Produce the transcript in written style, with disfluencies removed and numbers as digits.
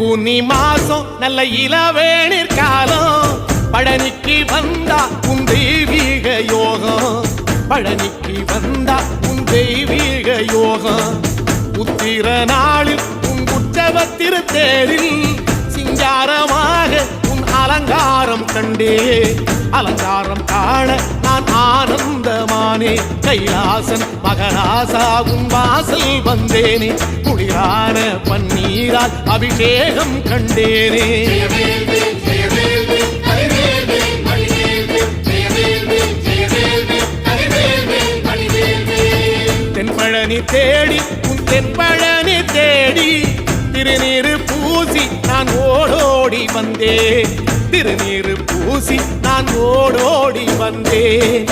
பங்குனி மாசம் நல்ல இளவேணிற் காலம் பழனிக்கு வந்தா உன் தெய்வீக யோகம் பழனிக்கு வந்தா உன் தெய்வீக யோகம் உத்திர நாளில் உன் உற்சவ திருத்தேரில் சிங்காரமாக உன் அலங்காரம் கண்டே அலங்காரம் காண நான் ஆனந்தமானே கைலாசன் மகராசா உன் வாசல் வந்தேனே குளிரான பன்னீரால் அபிஷேகம் கண்டேனே தென்பழனி தேடி உன் தென்பழனி தேடி திருநீரு பூசி நான் ஓடோடி வந்தேன் திருநீரு பூசி நான் ஓடோடி வந்தேன்